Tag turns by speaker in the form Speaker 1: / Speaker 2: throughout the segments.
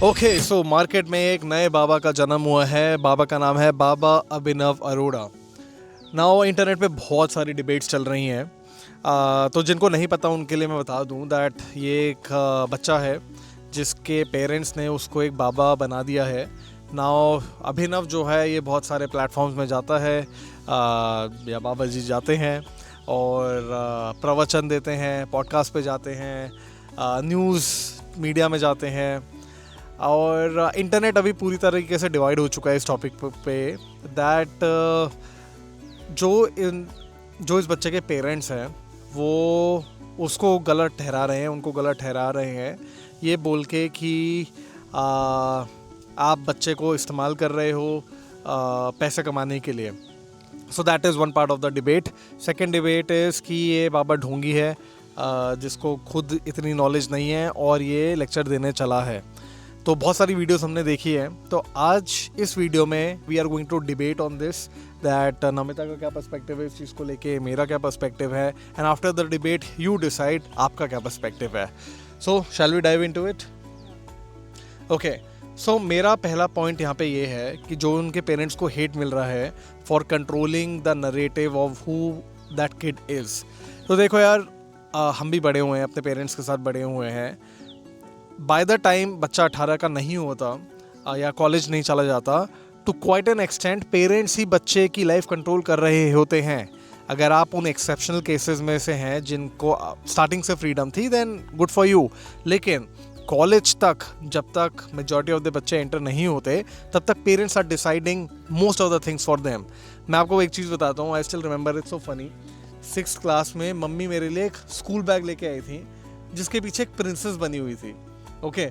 Speaker 1: Okay so market में एक नए बाबा का जन्म हुआ है। बाबा का नाम है बाबा अभिनव अरोड़ा। नाउ इंटरनेट पे बहुत सारी डिबेट्स चल रही हैं। तो जिनको नहीं पता उनके लिए मैं बता दूं दैट ये एक बच्चा है जिसके पेरेंट्स ने उसको एक बाबा बना दिया है। नाउ अभिनव जो है ये बहुत सारे प्लेटफॉर्म्स में जाता है, या बाबा जी जाते हैं और प्रवचन देते हैं, पॉडकास्ट पे जाते हैं, न्यूज़ मीडिया में जाते हैं। और इंटरनेट अभी पूरी तरीके से डिवाइड हो चुका है इस टॉपिक पे दैट जो इस बच्चे के पेरेंट्स हैं वो उसको गलत ठहरा रहे हैं, उनको गलत ठहरा रहे हैं ये बोल के कि आप बच्चे को इस्तेमाल कर रहे हो पैसे कमाने के लिए। So that is one part of the debate. Second debate is कि ये बाबा ढोंगी है, जिसको खुद इतनी नॉलेज नहीं है और ये लेक्चर देने चला है। तो बहुत सारी वीडियोस हमने देखी है। तो आज इस वीडियो में we are going to debate on this that Namita का क्या पर्सपेक्टिव है इस चीज़ को लेके, मेरा क्या पर्सपेक्टिव है, and after the debate you decide आपका क्या पर्सपेक्टिव है। So shall we dive into it? Okay, so मेरा पहला पॉइंट यहाँ पे ये है कि जो उनके पेरेंट्स को हेट मिल रहा है for controlling the narrative of who that kid is. तो देखो यार, हम भी बड़े हुए हैं, अपने पेरेंट्स के साथ बड़े हुए हैं। बाय द टाइम बच्चा 18 का नहीं होता या कॉलेज नहीं चला जाता, to quite an extent parents ही बच्चे की लाइफ कंट्रोल कर रहे होते हैं। अगर आप उन एक्सेप्शनल केसेस में से हैं जिनको स्टार्टिंग से फ्रीडम थी, देन गुड फॉर यू। लेकिन कॉलेज तक जब तक मेजॉरिटी ऑफ द बच्चे एंटर नहीं होते तब तक parents are deciding most of the things for them. मैं आपको एक चीज़ बताता हूँ, I still remember it so funny. 6th class में मम्मी मेरे लिए एक स्कूल बैग लेके आई थी जिसके पीछे एक प्रिंसेस बनी हुई थी। ओके,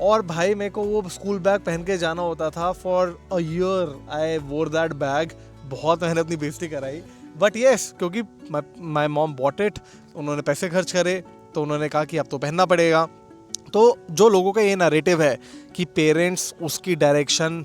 Speaker 1: और भाई मेरे को वो स्कूल बैग पहन के जाना होता था फॉर अ ईयर। आई वोर दैट बैग, बहुत मैंने अपनी बेइज्जती कराई, बट येस, क्योंकि माई मॉम बॉट इट, उन्होंने पैसे खर्च करे तो उन्होंने कहा कि अब तो पहनना पड़ेगा। तो जो लोगों का ये नैरेटिव है कि पेरेंट्स उसकी डायरेक्शन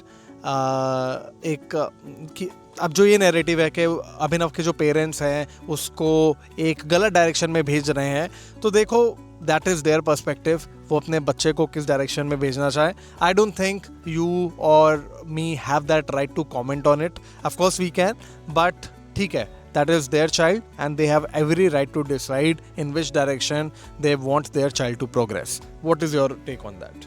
Speaker 1: अब जो ये नैरेटिव है कि अभिनव के जो पेरेंट्स हैं उसको एक गलत डायरेक्शन में भेज रहे हैं, तो देखो दैट इज़ देयर पर्सपेक्टिव, वो अपने बच्चे को किस डायरेक्शन में भेजना चाहे। आई डोंट थिंक यू और me have that right to comment on it. Of course we can, but ठीक है, that is their child and they have every right to decide in which direction they want their child to progress. What is your take on that?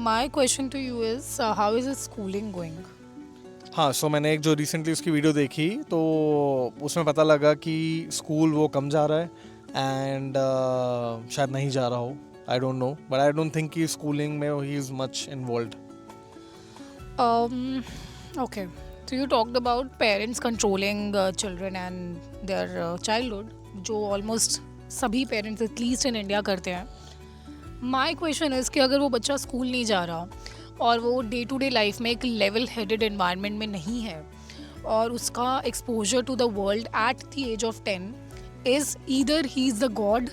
Speaker 2: My question to you is, how is his schooling going?
Speaker 1: हाँ, सो मैंने एक जो recently उसकी video देखी तो उसमें पता लगा कि स्कूल वो कम जा रहा है एंड शायद नहीं जा रहा हो, I don't know, but I don't think कि स्कूलिंग में he is much involved.
Speaker 2: Okay. So you talked about parents controlling children and their childhood, जो almost सभी parents at least in India करते हैं. My question is कि अगर वो बच्चा स्कूल नहीं जा रहा और वो डे टू डे लाइफ में एक लेवल हेडेड एनवायरनमेंट में नहीं है और उसका exposure to the world at the age of 10 is either he is the god,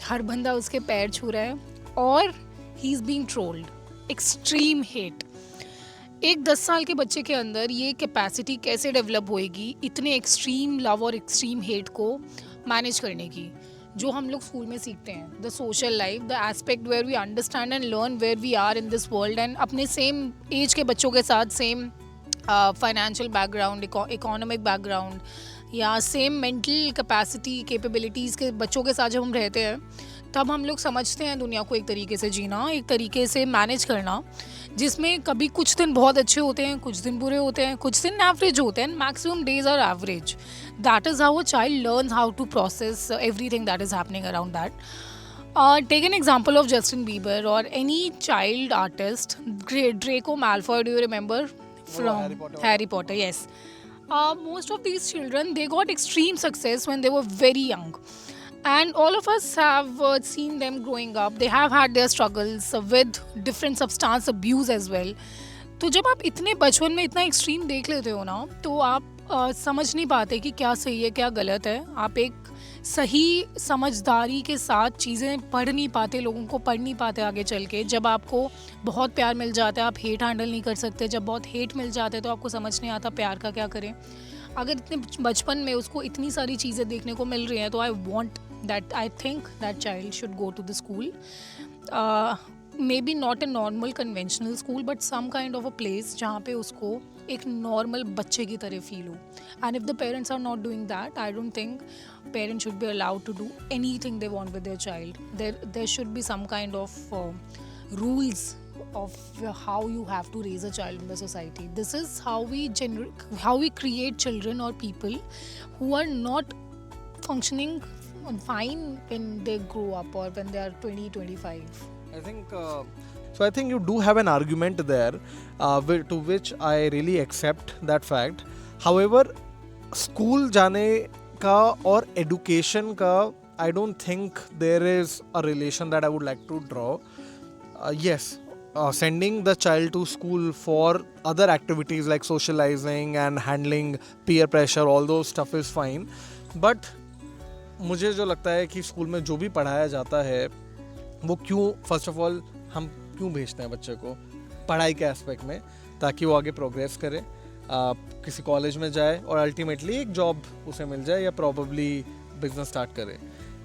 Speaker 2: हर बंदा उसके पैर छू रहा है, और he is being trolled, extreme hate. एक 10 साल के बच्चे के अंदर ये कैपेसिटी कैसे डेवलप होएगी इतने एक्सट्रीम लव और एक्सट्रीम हेट को मैनेज करने की, जो हम लोग स्कूल में सीखते हैं। The social life, the aspect where we understand and learn where we are in this world, and अपने सेम एज के बच्चों के साथ same financial background, economic background या सेम मेंटल कैपेसिटी कैपेबिलिटीज़ के बच्चों के साथ जब हम रहते हैं तब हम लोग समझते हैं दुनिया को एक तरीके से जीना, एक तरीके से मैनेज करना, जिसमें कभी कुछ दिन बहुत अच्छे होते हैं, कुछ दिन बुरे होते हैं, कुछ दिन एवरेज होते हैं, maximum days are average. That is how a child learns how to process everything that is happening around that. Take an example of Justin Bieber or any child artist. Draco Malfoy, do you remember? From Harry Potter, yes. Most of these children, they got extreme success when they were very young. And all of us have seen them growing up. They have had their struggles with different substance abuse as well. तो जब आप इतने बचपन में इतना extreme देख लेते हो ना, तो आप समझ नहीं पाते कि क्या सही है क्या गलत है। आप एक सही समझदारी के साथ चीज़ें पढ़ नहीं पाते, लोगों को पढ़ नहीं पाते आगे चल के। जब आपको बहुत प्यार मिल जाता है आप हेट हैंडल नहीं कर सकते, जब बहुत हेट मिल जाता है तो आपको समझ नहीं आता प्यार का क्या करें। अगर इतने बचपन में उसको इतनी सारी चीज़ें देखने को मिल रही हैं तो I think that child should go to the school. May be not a normal conventional school but some kind of a place जहाँ पे उसको एक नॉर्मल बच्चे की तरह फील हो. And if the parents are not doing that, I don't think parents should be allowed to do anything they want with their child. There should be some kind of rules of how you have to raise a child in the society. This is how we create children or people who are not functioning fine when they grow up or when they are 20-25.
Speaker 1: I think so. I think you do have an argument there, to which I really accept that fact. However, school जाने का और education का, I don't think there is a relation that I would like to draw. Yes, sending the child to school for other activities like socializing and handling peer pressure, all those stuff is fine. But मुझे जो लगता है कि school में जो भी पढ़ाया जाता है वो क्यों, फर्स्ट ऑफ ऑल हम क्यों भेजते हैं बच्चे को पढ़ाई के एस्पेक्ट में, ताकि वो आगे प्रोग्रेस करे, किसी कॉलेज में जाए और अल्टीमेटली एक जॉब उसे मिल जाए या प्रॉबली बिजनेस स्टार्ट करे.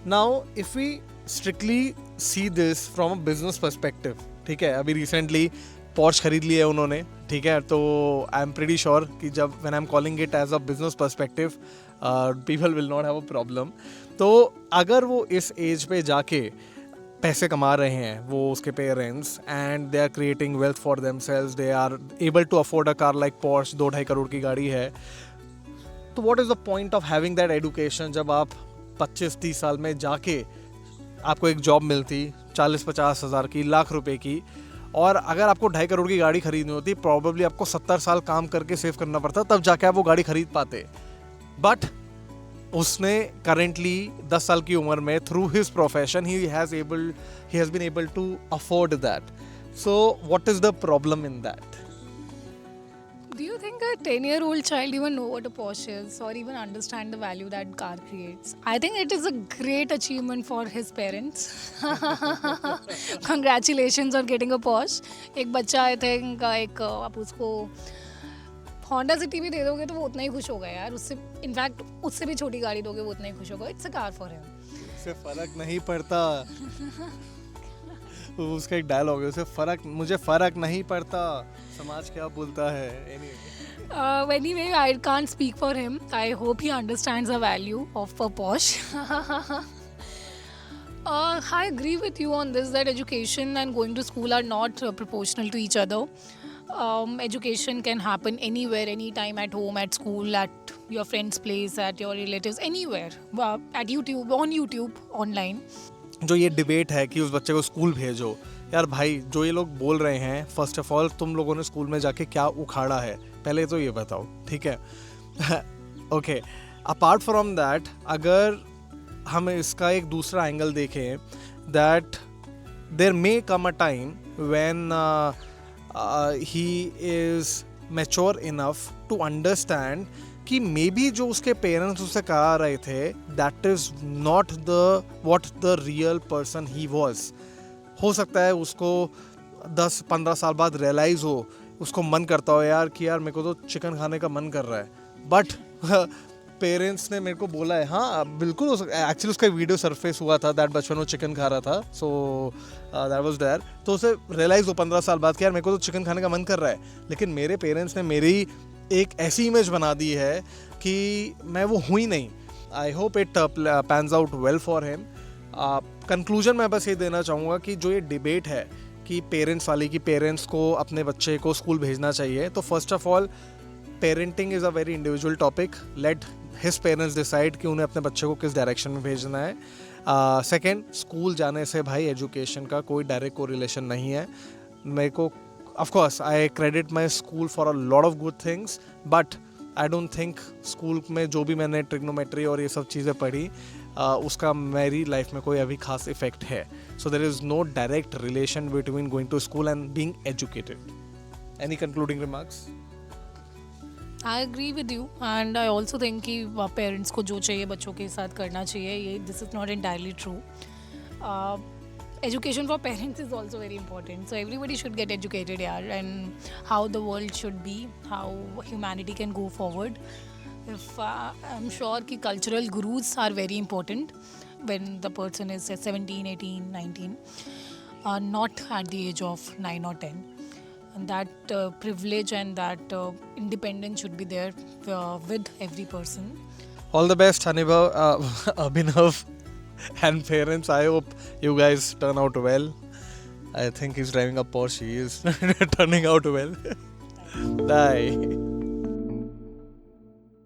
Speaker 1: Now if we strictly see this from a business perspective, ठीक है, अभी रिसेंटली पॉर्श खरीद ली है उन्होंने, ठीक है, तो आई एम प्रीटी श्योर कि जब when I am calling it as a business perspective, people will not have a problem. तो अगर वो इस एज पे जाके पैसे कमा रहे हैं, वो उसके parents, and they are creating wealth for themselves, they are able to afford a car like Porsche, 2-2.5 crore की गाड़ी है, तो what is the point of having that education जब आप 25-30 साल में जाके आपको एक जॉब मिलती 40-50 हज़ार की, लाख रुपए की, और अगर आपको 2.5 करोड़ की गाड़ी खरीदनी होती प्रॉबेबली आपको 70 साल काम करके सेव करना पड़ता, तब जाके आप वो गाड़ी खरीद पाते. बट उसने करेंटली 10 साल की उम्र में through his profession he has been able to afford that. So what is the problem in that?
Speaker 2: Do you think a 10-year-old child even know what a Porsche is or even understand the value that car creates? I think it is a great achievement for his parents. Congratulations on getting a Porsche. एक बच्चा I think एक आप उसको Honda city भी दे दोगे तो वो उतना ही खुश होगा यार, उससे इनफैक्ट उससे भी छोटी गाड़ी दोगे वो उतना ही खुश होगा. It's a car for him.
Speaker 1: उससे फर्क नहीं पड़ता. उसका एक डायलॉग है, उसे मुझे फर्क नहीं पड़ता समाज क्या बोलता है.
Speaker 2: Anyway, I can't speak for him. I hope he understands the value of a Porsche. I agree with you on this, that education and going to school are not proportional to each other. Education can happen anywhere, anytime, at home, at school, at your friend's place, at your relatives, anywhere, at YouTube, on YouTube, online.
Speaker 1: जो ये debate है कि उस बच्चे को school भेजो, यार भाई जो ये लोग बोल रहे हैं, फर्स्ट ऑफ ऑल तुम लोगों ने स्कूल में जाके क्या उखाड़ा है पहले तो ये बताओ, ठीक है. ओके, अपार्ट फ्रॉम दैट अगर हम इसका एक दूसरा एंगल देखें, that there may come a time when he is mature enough to understand कि मे बी जो उसके पेरेंट्स उससे कहा रहे थे that is not the what the real person he was. हो सकता है उसको 10-15 साल बाद रियलाइज़ हो, उसको मन करता हो यार कि यार मेरे को तो चिकन खाने का मन कर रहा है, बट पेरेंट्स ने मेरे को बोला है. हाँ बिल्कुल हो सकता है. एक्चुअली उसका वीडियो सरफेस हुआ था दैट बचपन वो चिकन खा रहा था, सो दैट वाज देयर. तो उसे रियलाइज़ हो 15 साल बाद कि यार मेरे को तो चिकन खाने का मन कर रहा है, लेकिन मेरे पेरेंट्स ने मेरी एक ऐसी इमेज बना दी है कि मैं वो हुई नहीं. I hope it pans out well for him. Conclusion मैं बस ये देना चाहूँगा कि जो ये डिबेट है कि पेरेंट्स वाली, कि पेरेंट्स को अपने बच्चे को स्कूल भेजना चाहिए, तो first of all parenting is a very individual topic. Late his parents decide कि उन्हें अपने बच्चे को किस डायरेक्शन में भेजना है. सेकेंड, स्कूल जाने से भाई एजुकेशन का कोई डायरेक्ट कोरिलेशन नहीं है. मेरे को of course I credit my school for a lot of good things, but I don't think school में जो भी मैंने ट्रिग्नोमेट्री और ये सब चीज़ें पढ़ी उसका मेरी लाइफ में कोई अभी खास इफेक्ट है. So there is no direct relation between going to school and being educated. Any concluding remarks?
Speaker 2: I agree with you, and I also think कि पेरेंट्स को जो चाहिए बच्चों के साथ करना चाहिए. ये this is not entirely true. Education for parents is also very important, so everybody should get educated, yaar, and how the world should be, how humanity can go forward. If I'm sure कि cultural gurus are very important when the person is 17, 18, 19. are not at the age of 9 or 10. And that privilege and that independence should be there with every person.
Speaker 1: All the best, Abhinav, and parents. I hope you guys turn out well. I think he's driving a Porsche. He is turning out well. Bye.